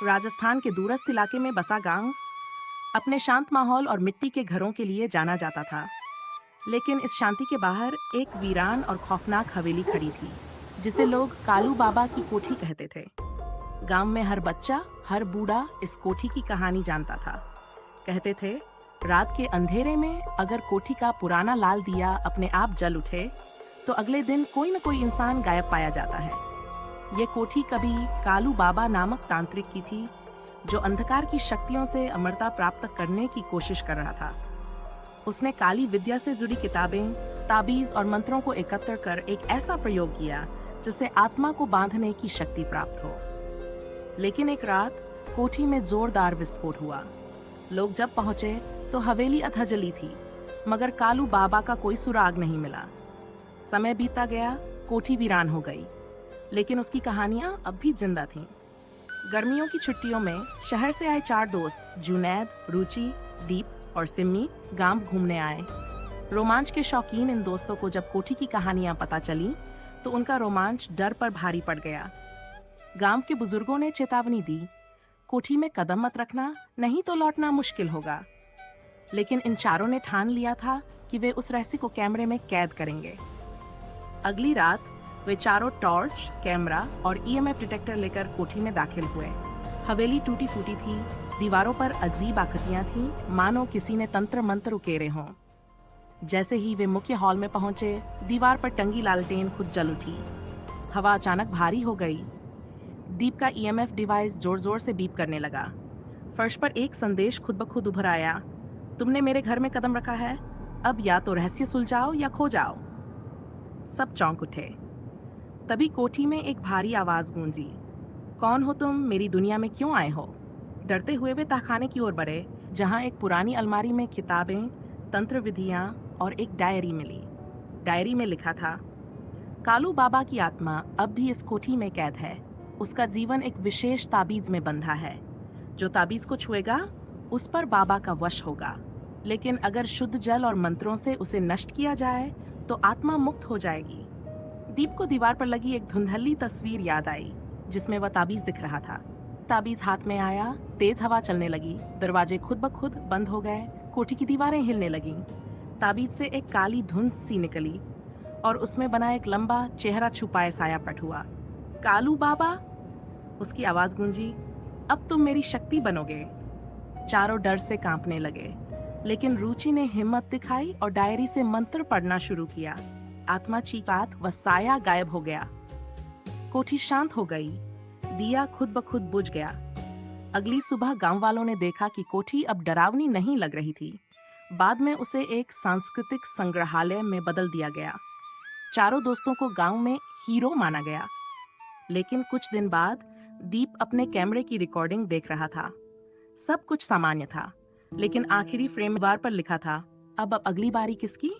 राजस्थान के दूरस्थ इलाके में बसा गांव अपने शांत माहौल और मिट्टी के घरों के लिए जाना जाता था। लेकिन इस शांति के बाहर एक वीरान और खौफनाक हवेली खड़ी थी, जिसे लोग कालू बाबा की कोठी कहते थे। गांव में हर बच्चा, हर बूढ़ा इस कोठी की कहानी जानता था। कहते थे, रात के अंधेरे में अगर कोठी का पुराना लाल दिया अपने आप जल उठे, तो अगले दिन कोई न कोई इंसान गायब पाया जाता है। ये कोठी कभी कालू बाबा नामक तांत्रिक की थी, जो अंधकार की शक्तियों से अमरता प्राप्त करने की कोशिश कर रहा था। उसने काली विद्या से जुड़ी किताबें, ताबीज और मंत्रों को एकत्र कर एक ऐसा प्रयोग किया जिससे आत्मा को बांधने की शक्ति प्राप्त हो। लेकिन एक रात कोठी में जोरदार विस्फोट हुआ। लोग जब पहुंचे तो हवेली अधजली थी, मगर कालू बाबा का कोई सुराग नहीं मिला। समय बीतता गया, कोठी वीरान हो गई, लेकिन उसकी कहानियां अब भी जिंदा थीं। गर्मियों की छुट्टियों में शहर से आए 4 दोस्त जुनैद, रुचि, दीप और सिम्मी गांव घूमने आए। रोमांच के शौकीन इन दोस्तों को जब कोठी की कहानियां पता चली, तो उनका रोमांच डर पर भारी पड़ गया। गांव के बुजुर्गों ने चेतावनी दी, कोठी में कदम मत रखना, नहीं तो लौटना मुश्किल होगा। लेकिन इन चारों ने ठान लिया था कि वे उस रहस्य को कैमरे में कैद करेंगे। अगली रात वे चारों टॉर्च, कैमरा और ईएमएफ डिटेक्टर लेकर कोठी में दाखिल हुए। हवेली टूटी फूटी थी, दीवारों पर अजीब आकृतियां थीं, मानो किसी ने तंत्र मंत्र उकेरे हों। जैसे ही वे मुख्य हॉल में पहुंचे, दीवार पर टंगी लालटेन खुद जल उठी। हवा अचानक भारी हो गई। दीप का ईएमएफ डिवाइस जोर जोर से बीप करने लगा। फर्श पर एक संदेश खुद ब खुद उभर आया, तुमने मेरे घर में कदम रखा है, अब या तो रहस्य सुलझाओ या खो जाओ। सब चौंक उठे। तभी कोठी में एक भारी आवाज गूंजी, कौन हो तुम, मेरी दुनिया में क्यों आए हो? डरते हुए वे तहखाने की ओर बढ़े, जहां एक पुरानी अलमारी में किताबें, तंत्र विधियां और एक डायरी मिली। डायरी में लिखा था, कालू बाबा की आत्मा अब भी इस कोठी में कैद है। उसका जीवन एक विशेष ताबीज में बंधा है। जो ताबीज को छुएगा, उस पर बाबा का वश होगा। लेकिन अगर शुद्ध जल और मंत्रों से उसे नष्ट किया जाए, तो आत्मा मुक्त हो जाएगी। दीप को दीवार पर लगी एक धुंधली तस्वीर याद आई, जिसमें वह ताबीज दिख रहा था। ताबीज हाथ में आया, तेज हवा चलने लगी, दरवाजे खुद ब खुद बंद हो गए, कोठी की दीवारें हिलने लगीं। ताबीज से एक काली धुंध सी निकली और उसमें बना एक लंबा चेहरा छुपाए साया पट हुआ। कालू बाबा, उसकी आवाज गूंजी, अब तुम मेरी शक्ति बनोगे। चारों डर से कांपने लगे, लेकिन रुचि ने हिम्मत दिखाई और डायरी से मंत्र पढ़ना शुरू किया। आत्मा चीखात व साया गायब हो गया। कोठी शांत हो गई, दिया खुद ब खुद बुझ गया। अगली सुबह गांव वालों ने देखा कि कोठी अब डरावनी नहीं लग रही थी। बाद में उसे एक सांस्कृतिक संग्रहालय में बदल दिया गया। चारों दोस्तों को गांव में हीरो माना गया। लेकिन कुछ दिन बाद दीप अपने कैमरे की रिकॉर्डिंग देख रहा था। सब कुछ सामान्य था, लेकिन आखिरी फ्रेम दीवार पर लिखा था, अब अगली बारी किसकी?